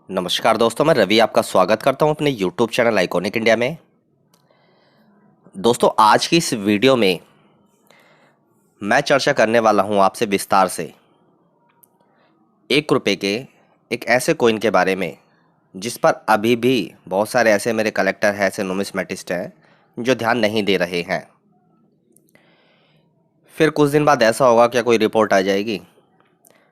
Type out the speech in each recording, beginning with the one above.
नमस्कार दोस्तों, मैं रवि आपका स्वागत करता हूं अपने YouTube चैनल आइकॉनिक इंडिया में। दोस्तों, आज की इस वीडियो में मैं चर्चा करने वाला हूं आपसे विस्तार से 1 रुपए के एक ऐसे कॉइन के बारे में जिस पर अभी भी बहुत सारे ऐसे मेरे कलेक्टर हैं, ऐसे नुमिस्मेटिस्ट हैं जो ध्यान नहीं दे रहे हैं। फिर कुछ दिन बाद ऐसा होगा कि कोई रिपोर्ट आ जाएगी,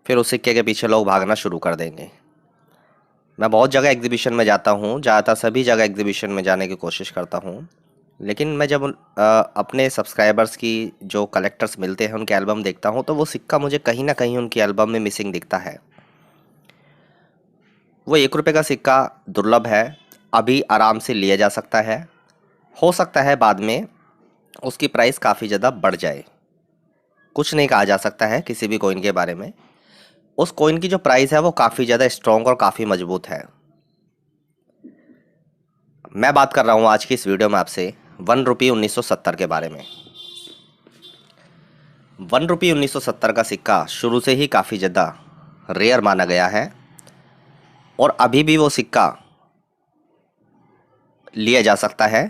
फिर उस सिक्के के पीछे लोग भागना शुरू कर देंगे। मैं बहुत जगह एग्जीबिशन में जाता हूँ, ज़्यादातर सभी जगह एग्जीबिशन में जाने की कोशिश करता हूँ। लेकिन मैं जब अपने सब्सक्राइबर्स की जो कलेक्टर्स मिलते हैं उनके एल्बम देखता हूँ तो वो सिक्का मुझे कहीं ना कहीं उनकी एल्बम में मिसिंग दिखता है। वो 1 रुपए का सिक्का दुर्लभ है, अभी आराम से लिया जा सकता है। हो सकता है बाद में उसकी प्राइस काफ़ी ज़्यादा बढ़ जाए। कुछ नहीं कहा जा सकता है किसी भी कॉइन के बारे में। उस कॉइन की जो प्राइस है वो काफ़ी ज़्यादा स्ट्रॉन्ग और काफ़ी मजबूत है। मैं बात कर रहा हूँ आज की इस वीडियो में आपसे 1 रुपये 1970 के बारे में। 1 रुपये 1970 का सिक्का शुरू से ही काफ़ी ज़्यादा रेयर माना गया है और अभी भी वो सिक्का लिया जा सकता है।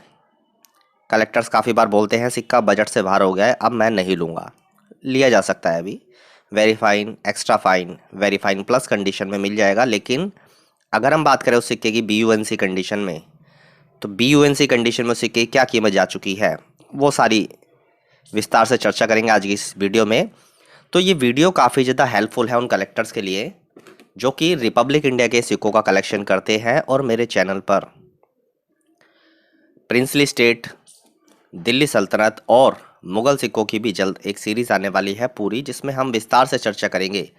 कलेक्टर्स काफ़ी बार बोलते हैं सिक्का बजट से बाहर हो गया है, अब मैं नहीं लूँगा। लिया जा सकता है अभी। Very fine, extra fine, very fine plus condition में मिल जाएगा। लेकिन अगर हम बात करें उस सिक्के की BUNC कंडीशन में, तो BUNC कंडीशन में उस सिक्के की क्या कीमत जा चुकी है वो सारी विस्तार से चर्चा करेंगे आज की इस वीडियो में। तो ये वीडियो काफ़ी ज़्यादा हेल्पफुल है उन कलेक्टर्स के लिए जो कि रिपब्लिक इंडिया के सिक्कों का कलेक्शन करते हैं और मेरे चैनल पर प्रिंसली स्टेट, दिल्ली सल्तनत और मुग़ल सिक्कों की भी जल्द एक सीरीज़ आने वाली है पूरी, जिसमें हम विस्तार से चर्चा करेंगे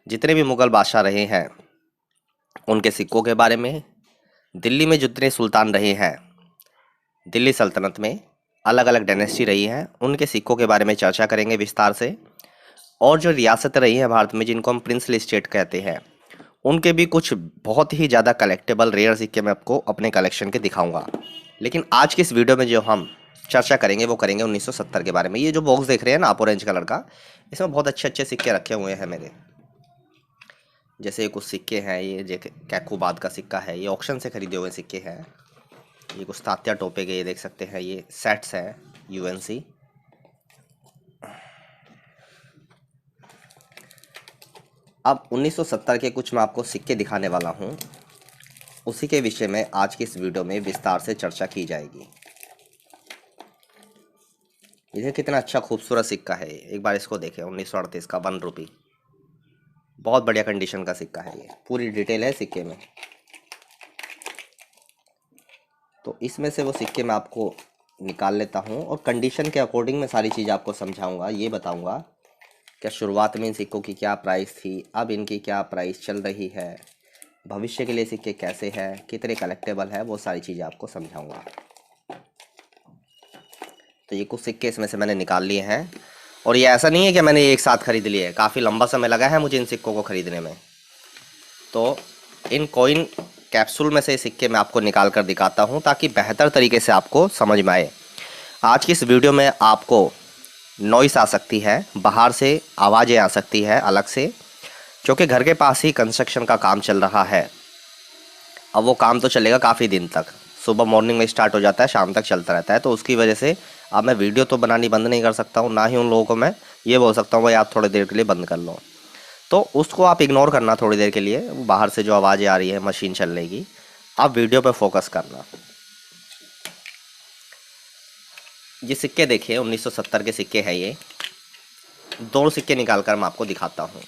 जितने भी मुग़ल बादशाह रहे हैं उनके सिक्कों के बारे में। दिल्ली में जितने सुल्तान रहे हैं, दिल्ली सल्तनत में अलग अलग डायनेस्टी रही हैं, उनके सिक्कों के बारे में चर्चा करेंगे विस्तार से। और जो रियासतें रही हैं भारत में जिनको हम प्रिंसली स्टेट कहते हैं, उनके भी कुछ बहुत ही ज़्यादा कलेक्टेबल रेयर सिक्के मैं आपको अपने कलेक्शन के दिखाऊंगा। लेकिन आज की इस वीडियो में जो हम चर्चा करेंगे वो करेंगे 1970 के बारे में। ये जो बॉक्स देख रहे हैं ना आप ऑरेंज कलर का, इसमें बहुत अच्छे अच्छे सिक्के रखे हुए हैं मेरे। जैसे कुछ सिक्के हैं, ये जो कैकुबाद का सिक्का है, ये ऑक्शन से खरीदे हुए सिक्के हैं। ये कुछ तात्या टोपे के, ये देख सकते हैं, ये सेट्स हैं UNC। अब 1970 के कुछ मैं आपको सिक्के दिखाने वाला हूँ, उसी के विषय में आज की इस वीडियो में विस्तार से चर्चा की जाएगी। ये कितना अच्छा खूबसूरत सिक्का है, एक बार इसको देखें। 1938 का 1 रुपये, बहुत बढ़िया कंडीशन का सिक्का है। ये पूरी डिटेल है सिक्के में। तो इसमें से वो सिक्के मैं आपको निकाल लेता हूँ और कंडीशन के अकॉर्डिंग मैं सारी चीज़ आपको समझाऊंगा। ये बताऊंगा क्या शुरुआत में इन सिक्कों की क्या प्राइस थी, अब इनकी क्या प्राइस चल रही है, भविष्य के लिए सिक्के कैसे हैं, कितने कलेक्टेबल है, वो सारी चीज़ें आपको समझाऊंगा। तो ये कुछ सिक्के इसमें से मैंने निकाल लिए हैं और ये ऐसा नहीं है कि मैंने एक साथ खरीद लिए, काफ़ी लंबा समय लगा है मुझे इन सिक्कों को ख़रीदने में। तो इन कॉइन कैप्सूल में से सिक्के मैं आपको निकाल कर दिखाता हूँ ताकि बेहतर तरीके से आपको समझ में आए। आज की इस वीडियो में आपको नॉइस आ सकती है, बाहर से आवाज़ें आ सकती है अलग से, क्योंकि घर के पास ही कंस्ट्रक्शन का काम चल रहा है। अब वो काम तो चलेगा काफ़ी दिन तक, सुबह मॉर्निंग में स्टार्ट हो जाता है, शाम तक चलता रहता है। तो उसकी वजह से अब मैं वीडियो तो बनानी बंद नहीं कर सकता हूँ, ना ही उन लोगों को मैं ये बोल सकता हूँ भाई आप थोड़ी देर के लिए बंद कर लो। तो उसको आप इग्नोर करना थोड़ी देर के लिए, बाहर से जो आवाज़ें आ रही है मशीन चलने की, आप वीडियो पर फोकस करना। ये सिक्के देखिए 1970 के सिक्के हैं। ये 2 सिक्के निकाल कर मैं आपको दिखाता हूँ।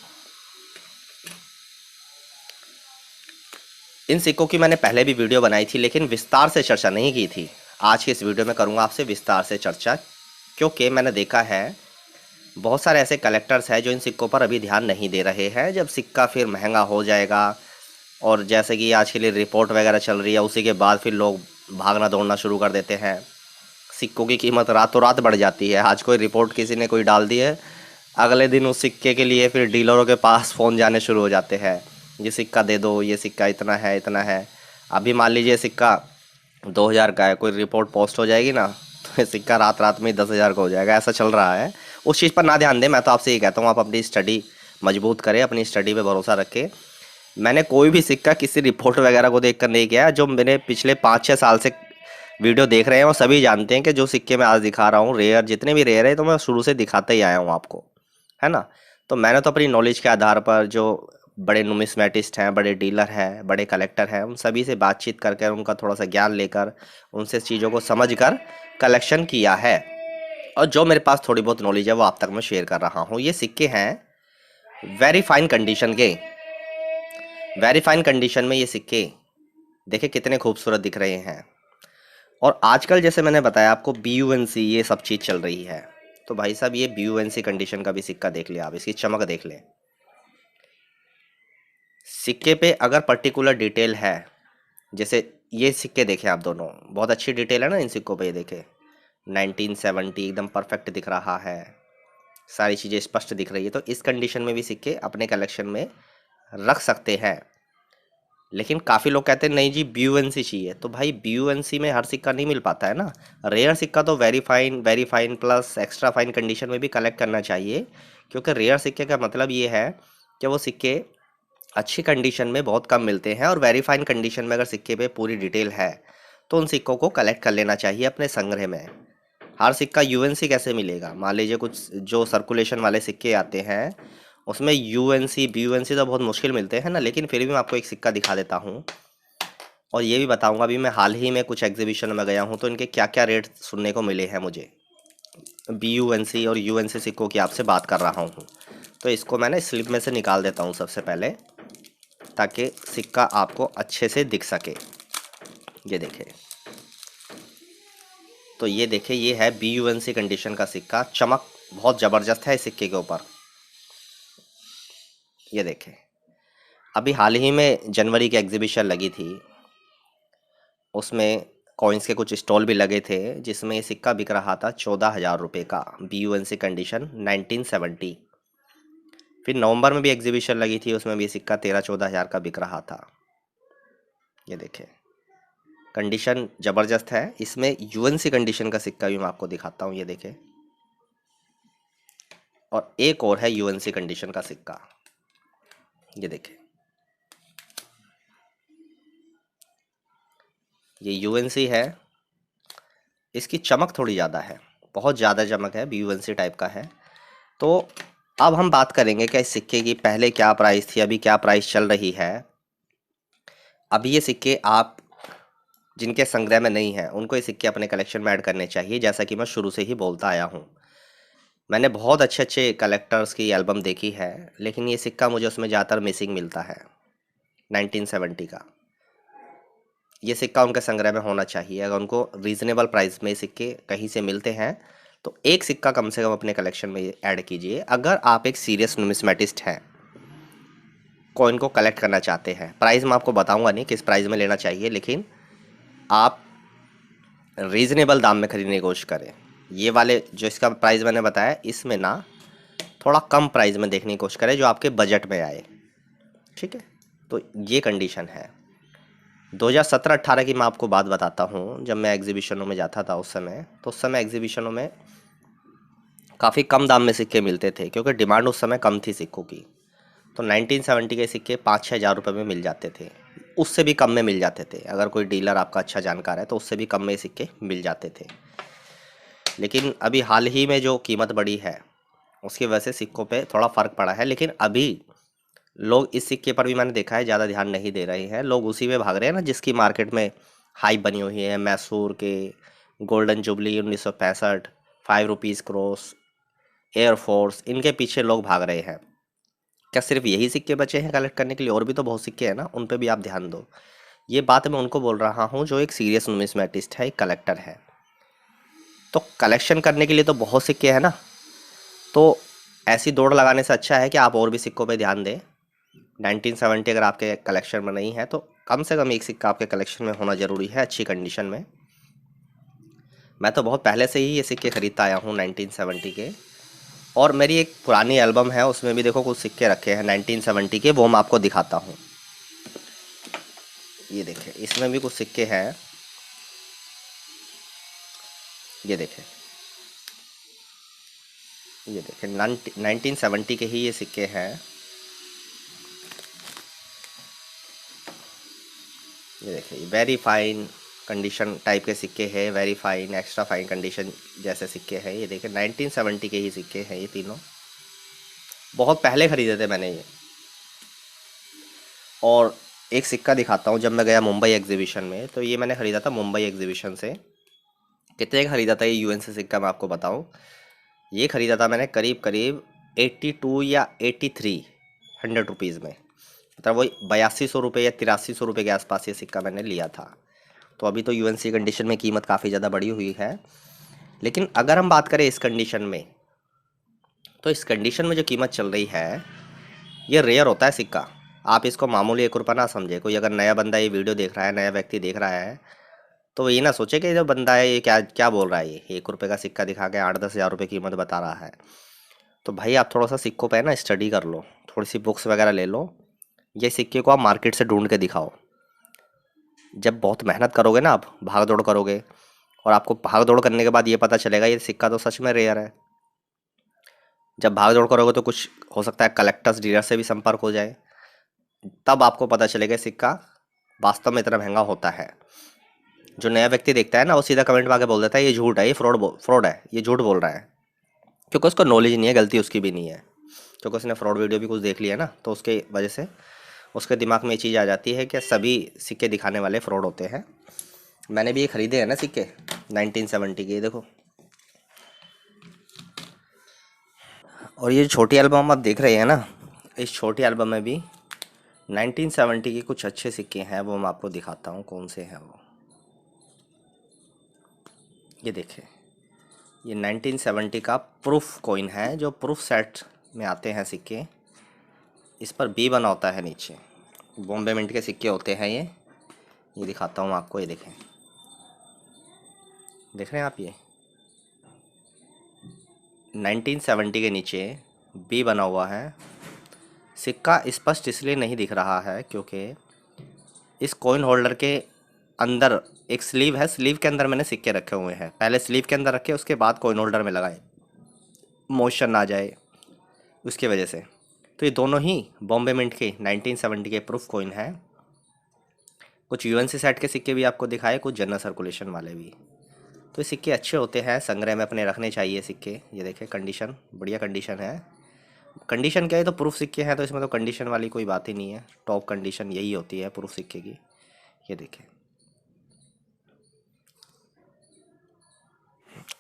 इन सिक्कों की मैंने पहले भी वीडियो बनाई थी लेकिन विस्तार से चर्चा नहीं की थी। आज की इस वीडियो में करूँगा आपसे विस्तार से चर्चा, क्योंकि मैंने देखा है बहुत सारे ऐसे कलेक्टर्स हैं जो इन सिक्कों पर अभी ध्यान नहीं दे रहे हैं। जब सिक्का फिर महंगा हो जाएगा और जैसे कि आज के लिए रिपोर्ट वगैरह चल रही है, उसी के बाद फिर लोग भागना दौड़ना शुरू कर देते हैं। सिक्कों की कीमत रातों रात बढ़ जाती है। आज कोई रिपोर्ट किसी ने कोई डाल दी है, अगले दिन उस सिक्के के लिए फिर डीलरों के पास फ़ोन जाने शुरू हो जाते हैं, ये सिक्का दे दो, ये सिक्का इतना है इतना है। अभी मान लीजिए सिक्का 2000 का है, कोई रिपोर्ट पोस्ट हो जाएगी ना तो ये सिक्का रात रात में 10,000 का हो जाएगा। ऐसा चल रहा है। उस चीज़ पर ना ध्यान दें। मैं तो आपसे ये कहता हूँ आप अपनी स्टडी मजबूत करें, अपनी स्टडी पे भरोसा रखें। मैंने कोई भी सिक्का किसी रिपोर्ट वगैरह को देखकर नहीं किया। जो मैंने पिछले 5-6 साल से वीडियो देख रहे हैं वो सभी जानते हैं कि जो सिक्के मैं आज दिखा रहा हूँ रेयर, जितने भी रेयर है तो मैं शुरू से दिखाता ही आया हूँ आपको, है ना। तो मैंने तो अपनी नॉलेज के आधार पर जो बड़े नुमिस्मेटिस्ट हैं, बड़े डीलर हैं, बड़े कलेक्टर हैं, उन सभी से बातचीत कर कर उनका थोड़ा सा ज्ञान लेकर उनसे चीज़ों को समझ कर कलेक्शन किया है। और जो मेरे पास थोड़ी बहुत नॉलेज है वो आप तक मैं शेयर कर रहा हूँ। ये सिक्के हैं वेरी फाइन कंडीशन के। वेरी फाइन कंडीशन में ये सिक्के देखिए कितने खूबसूरत दिख रहे हैं। और आजकल जैसे मैंने बताया आपको BUNC ये सब चीज़ चल रही है। तो भाई साहब ये BUNC कंडीशन का भी सिक्का देख लिया आप, इसकी चमक देख लें। सिक्के पे अगर पर्टिकुलर डिटेल है, जैसे ये सिक्के देखें आप दोनों, बहुत अच्छी डिटेल है ना इन सिक्कों पे। ये देखें 1970 एकदम परफेक्ट दिख रहा है, सारी चीज़ें स्पष्ट दिख रही है। तो इस कंडीशन में भी सिक्के अपने कलेक्शन में रख सकते हैं। लेकिन काफ़ी लोग कहते हैं नहीं जी BUNC चाहिए। तो भाई BUNC में हर सिक्का नहीं मिल पाता है ना। रेयर सिक्का तो very fine plus extra fine condition में भी कलेक्ट करना चाहिए, क्योंकि रेयर सिक्के का मतलब ये है कि वो सिक्के अच्छी कंडीशन में बहुत कम मिलते हैं। और वेरी फाइन कंडीशन में अगर सिक्के पे पूरी डिटेल है तो उन सिक्कों को कलेक्ट कर लेना चाहिए अपने संग्रह में। हर सिक्का UNC कैसे मिलेगा? मान लीजिए कुछ जो सर्कुलेशन वाले सिक्के आते हैं उसमें UNC BUNC तो बहुत मुश्किल मिलते हैं ना। लेकिन फिर भी मैं आपको एक सिक्का दिखा देता हूँ और ये भी बताऊंगा। अभी मैं हाल ही में कुछ एग्जीबिशन में गया हूँ तो इनके क्या क्या रेट सुनने को मिले हैं मुझे। BUNC और UNC सिक्कों की आपसे बात कर रहा हूँ। तो इसको मैंने स्लिप में से निकाल देता हूँ सबसे पहले, ताकि सिक्का आपको अच्छे से दिख सके। ये देखें, तो ये देखें, ये है BUNC कंडीशन का सिक्का। चमक बहुत ज़बरदस्त है इस सिक्के के ऊपर। ये देखें, अभी हाल ही में जनवरी की एग्जीबिशन लगी थी, उसमें कॉइन्स के कुछ स्टॉल भी लगे थे जिसमें ये सिक्का बिक रहा था 14,000 रुपये का, BUNC कंडीशन 1970। फिर नवंबर में भी एग्जीबिशन लगी थी, उसमें भी सिक्का 13-14 हज़ार का बिक रहा था। ये देखें, कंडीशन ज़बरदस्त है। इसमें UNC कंडीशन का सिक्का भी मैं आपको दिखाता हूँ। ये देखें, और एक और है UNC कंडीशन का सिक्का। ये देखें, ये UNC है। इसकी चमक थोड़ी ज़्यादा है, बहुत ज़्यादा चमक है, BUNC टाइप का है। तो अब हम बात करेंगे कि इस सिक्के की पहले क्या प्राइस थी, अभी क्या प्राइस चल रही है। अभी ये सिक्के आप जिनके संग्रह में नहीं है उनको ये सिक्के अपने कलेक्शन में ऐड करने चाहिए। जैसा कि मैं शुरू से ही बोलता आया हूँ, मैंने बहुत अच्छे अच्छे कलेक्टर्स की एल्बम देखी है, लेकिन ये सिक्का मुझे उसमें ज़्यादातर मिसिंग मिलता है 1970 का। ये सिक्का उनके संग्रह में होना चाहिए। अगर उनको रीज़नेबल प्राइस में सिक्के कहीं से मिलते हैं तो एक सिक्का कम से कम अपने कलेक्शन में ऐड कीजिए। अगर आप एक सीरियस नुमिस्मेटिस्ट हैं, कॉइन को कलेक्ट करना चाहते हैं, प्राइस मैं आपको बताऊंगा नहीं किस प्राइस में लेना चाहिए, लेकिन आप रीज़नेबल दाम में खरीदने की कोशिश करें। ये वाले जो इसका प्राइस मैंने बताया, इसमें ना थोड़ा कम प्राइस में देखने की कोशिश करें जो आपके बजट में आए। ठीक है, तो ये कंडीशन है। 2017-18 की मैं आपको बात बताता हूँ, जब मैं एग्जीबिशनों में जाता था उस समय, तो उस समय एग्जीबिशनों में काफ़ी कम दाम में सिक्के मिलते थे, क्योंकि डिमांड उस समय कम थी सिक्कों की। तो 1970 के सिक्के 5-6 हज़ार रुपये में मिल जाते थे, उससे भी कम में मिल जाते थे। अगर कोई डीलर आपका अच्छा जानकार है तो उससे भी कम में सिक्के मिल जाते थे। लेकिन अभी हाल ही में जो कीमत बढ़ी है उसकी वजह से सिक्कों पे थोड़ा फ़र्क पड़ा है। लेकिन अभी लोग इस सिक्के पर भी मैंने देखा है ज़्यादा ध्यान नहीं दे रहे हैं। लोग उसी में भाग रहे हैं ना जिसकी मार्केट में हाइप बनी हुई है। मैसूर के गोल्डन जुबली 1965, ₹5 क्रॉस, एयरफोर्स, इनके पीछे लोग भाग रहे हैं। क्या सिर्फ यही सिक्के बचे हैं कलेक्ट करने के लिए? और भी तो बहुत सिक्के हैं ना, उन पे भी आप ध्यान दो। ये बात मैं उनको बोल रहा हूँ जो एक सीरियस नुमिस्मेटिस्ट है, एक कलेक्टर है। तो कलेक्शन करने के लिए तो बहुत सिक्के हैं ना, तो ऐसी दौड़ लगाने से अच्छा है कि आप और भी सिक्कों पे ध्यान दें। 1970 अगर आपके कलेक्शन में नहीं है तो कम से कम एक सिक्का आपके कलेक्शन में होना ज़रूरी है, अच्छी कंडीशन में। मैं तो बहुत पहले से ही ये सिक्के खरीदता आया हूँ 1970 के। और मेरी एक पुरानी एल्बम है, उसमें भी देखो कुछ सिक्के रखे हैं 1970 के, वो मैं आपको दिखाता हूँ। ये देखें, इसमें भी कुछ सिक्के हैं। ये देखें, ये देखें 1970 के ही ये सिक्के हैं। ये देखिए वेरी फाइन कंडीशन टाइप के सिक्के हैं, very fine, extra fine condition जैसे सिक्के हैं। ये देखिए 1970 के ही सिक्के हैं ये तीनों, बहुत पहले खरीदे थे मैंने ये। और एक सिक्का दिखाता हूँ, जब मैं गया मुंबई एग्जीबिशन में तो ये मैंने ख़रीदा था मुंबई एग्जीबिशन से। कितने का ख़रीदा था ये यूएन से सिक्का मैं आपको बताऊँ। ये ख़रीदा था मैंने करीब करीब 82 या 83 100 रुपीज़ में, मतलब वही 8200 रुपये या 8300 रुपये के आसपास ये सिक्का मैंने लिया था। तो अभी तो यूएनसी कंडीशन में कीमत काफ़ी ज़्यादा बढ़ी हुई है। लेकिन अगर हम बात करें इस कंडीशन में, तो इस कंडीशन में जो कीमत चल रही है ये रेयर होता है सिक्का। आप इसको मामूली 1 रुपये ना समझे। कोई अगर नया बंदा ये वीडियो देख रहा है, नया व्यक्ति देख रहा है, तो वो ये ना सोचे कि जो बंदा है ये क्या क्या बोल रहा है, ये 1 रुपये का सिक्का दिखा के 8-10 हज़ार रुपये कीमत बता रहा है। तो भाई आप थोड़ा सा सिक्कों पे ना स्टडी कर लो, थोड़ी सी बुक्स वगैरह ले लो। ये सिक्के को आप मार्केट से ढूंढ के दिखाओ। जब बहुत मेहनत करोगे ना, आप भाग दौड़ करोगे और आपको भाग दौड़ करने के बाद ये पता चलेगा ये सिक्का तो सच में रेयर है। जब भाग दौड़ करोगे तो कुछ हो सकता है कलेक्टर्स डीलर से भी संपर्क हो जाए, तब आपको पता चलेगा सिक्का वास्तव में इतना महंगा होता है। जो नया व्यक्ति देखता है ना वो सीधा कमेंट में आके बोल देता है ये झूठ है, ये फ्रॉड है, ये झूठ बोल रहा है, क्योंकि उसको नॉलेज नहीं है, गलती उसकी भी नहीं है, क्योंकि उसने फ्रॉड वीडियो भी कुछ देख लिया ना, तो उसके वजह से उसके दिमाग में ये चीज़ आ जाती है कि सभी सिक्के दिखाने वाले फ्रॉड होते हैं। मैंने भी ये खरीदे हैं ना सिक्के 1970 के, देखो। और ये छोटी एल्बम आप देख रहे हैं ना, इस छोटी एल्बम में भी 1970 के कुछ अच्छे सिक्के हैं, वो मैं आपको दिखाता हूँ कौन से हैं वो। ये देखिए ये 1970 का प्रूफ कॉइन है, जो प्रूफ सेट में आते हैं सिक्के। इस पर बी बना होता है नीचे, बॉम्बे मिंट के सिक्के होते हैं ये दिखाता हूँ आपको। ये देखें, देख रहे हैं आप, ये 1970 के नीचे बी बना हुआ है। सिक्का स्पष्ट इसलिए नहीं दिख रहा है क्योंकि इस कॉइन होल्डर के अंदर एक स्लीव है, स्लीव के अंदर मैंने सिक्के रखे हुए हैं। पहले स्लीव के अंदर रखे, उसके बाद कॉइन होल्डर में लगाए, मोशन ना जाए उसकी वजह से। तो ये दोनों ही बॉम्बे मिंट के 1970 के प्रूफ कॉइन है। कुछ यूएनसी सेट के सिक्के भी आपको दिखाए, कुछ जनरल सर्कुलेशन वाले भी। तो ये सिक्के अच्छे होते हैं, संग्रह में अपने रखने चाहिए सिक्के। ये देखें कंडीशन, बढ़िया कंडीशन है। कंडीशन क्या है, तो प्रूफ सिक्के हैं तो इसमें तो कंडीशन वाली कोई बात ही नहीं है, टॉप कंडीशन यही होती है प्रूफ सिक्के की। ये देखें,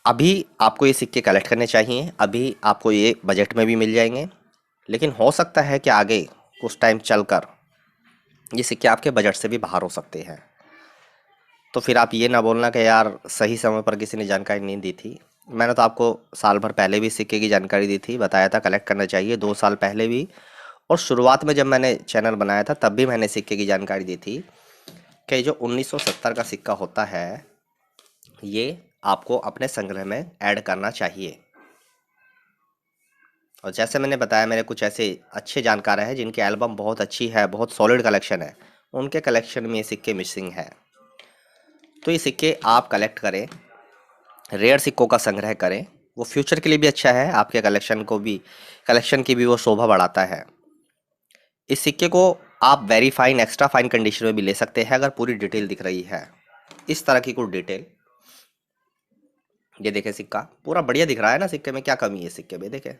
अभी आपको ये सिक्के कलेक्ट करने चाहिए, अभी आपको ये बजट में भी मिल जाएंगे। लेकिन हो सकता है कि आगे कुछ टाइम चलकर ये सिक्के आपके बजट से भी बाहर हो सकते हैं। तो फिर आप ये ना बोलना कि यार सही समय पर किसी ने जानकारी नहीं दी थी। मैंने तो आपको साल भर पहले भी सिक्के की जानकारी दी थी, बताया था कलेक्ट करना चाहिए, 2 साल पहले भी। और शुरुआत में जब मैंने चैनल बनाया था तब भी मैंने सिक्के की जानकारी दी थी कि जो 1970 का सिक्का होता है ये आपको अपने संग्रह में ऐड करना चाहिए। और जैसे मैंने बताया, मेरे कुछ ऐसे अच्छे जानकार हैं जिनकी एल्बम बहुत अच्छी है, बहुत सॉलिड कलेक्शन है, उनके कलेक्शन में ये सिक्के मिसिंग है। तो ये सिक्के आप कलेक्ट करें, रेयर सिक्कों का संग्रह करें, वो फ्यूचर के लिए भी अच्छा है, आपके कलेक्शन की भी वो शोभा बढ़ाता है। इस सिक्के को आप very fine, extra fine condition में भी ले सकते हैं अगर पूरी डिटेल दिख रही है, इस तरह की कुछ डिटेल। ये देखें सिक्का पूरा बढ़िया दिख रहा है ना, सिक्के में क्या कमी है सिक्के में, देखें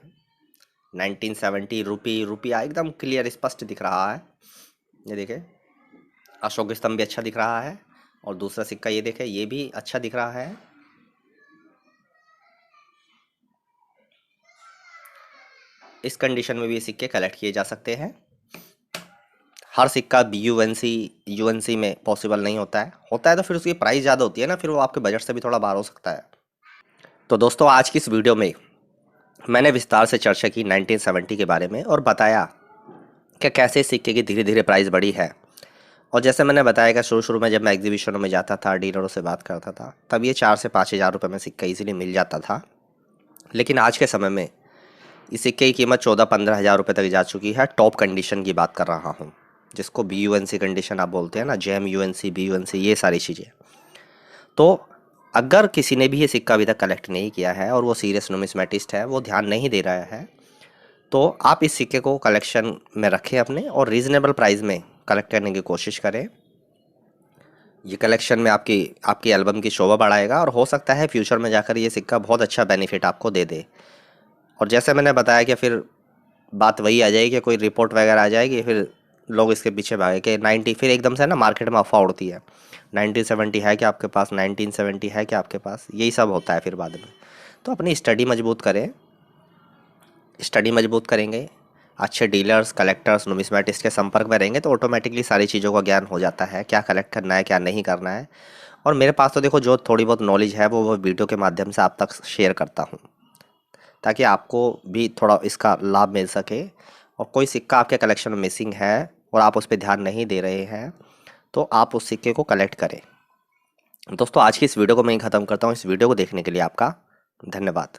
1970 रुपया एकदम क्लियर स्पष्ट दिख रहा है। ये देखें अशोक स्तंभ भी अच्छा दिख रहा है, और दूसरा सिक्का ये देखें ये भी अच्छा दिख रहा है। इस कंडीशन में भी ये सिक्के कलेक्ट किए जा सकते हैं। हर सिक्का यूएनसी में पॉसिबल नहीं होता है तो फिर उसकी प्राइस ज़्यादा होती है ना, फिर वो आपके बजट से भी थोड़ा बाहर हो सकता है। तो दोस्तों आज की इस वीडियो में मैंने विस्तार से चर्चा की 1970 के बारे में और बताया कि कैसे सिक्के की धीरे धीरे प्राइस बढ़ी है। और जैसे मैंने बताया कि शुरू में जब मैं एग्जीबिशनों में जाता था, डीलरों से बात करता था, तब ये 4 से 5 हज़ार रुपये में सिक्का इजीली मिल जाता था। लेकिन आज के समय में इस सिक्के की कीमत 14-15 हज़ार रुपये तक जा चुकी है। टॉप कंडीशन की बात कर रहा हूँ, जिसको BUNC कंडीशन आप बोलते हैं ना, JMUNC, BUNC, ये सारी चीज़ें। तो अगर किसी ने भी ये सिक्का अभी तक कलेक्ट नहीं किया है और वो सीरियस नुमिस्मेटिस्ट है, वो ध्यान नहीं दे रहा है, तो आप इस सिक्के को कलेक्शन में रखें अपने, और रीज़नेबल प्राइस में कलेक्ट करने की कोशिश करें। ये कलेक्शन में आपकी आपकी एल्बम की शोभा बढ़ाएगा और हो सकता है फ्यूचर में जाकर ये सिक्का बहुत अच्छा बेनिफिट आपको दे दे। और जैसे मैंने बताया कि फिर बात वही आ जाएगी कि कोई रिपोर्ट वगैरह आ जाएगी, फिर लोग इसके पीछे भागे कि 90, फिर एकदम से ना मार्केट में अफवाह उड़ती है 1970 है क्या आपके पास, 1970 है क्या आपके पास, यही सब होता है फिर बाद में। तो अपनी स्टडी मजबूत करें, स्टडी मजबूत करेंगे, अच्छे डीलर्स, कलेक्टर्स, नुमिस्मेटिस्ट के संपर्क में रहेंगे तो ऑटोमेटिकली सारी चीज़ों का ज्ञान हो जाता है, क्या कलेक्ट करना है क्या नहीं करना है। और मेरे पास तो देखो जो थोड़ी बहुत नॉलेज है वो वीडियो के माध्यम से आप तक शेयर करता हूँ, ताकि आपको भी थोड़ा इसका लाभ मिल सके। और कोई सिक्का आपके कलेक्शन में मिसिंग है और आप उस पर ध्यान नहीं दे रहे हैं तो आप उस सिक्के को कलेक्ट करें। दोस्तों आज की इस वीडियो को मैं ख़त्म करता हूँ। इस वीडियो को देखने के लिए आपका धन्यवाद।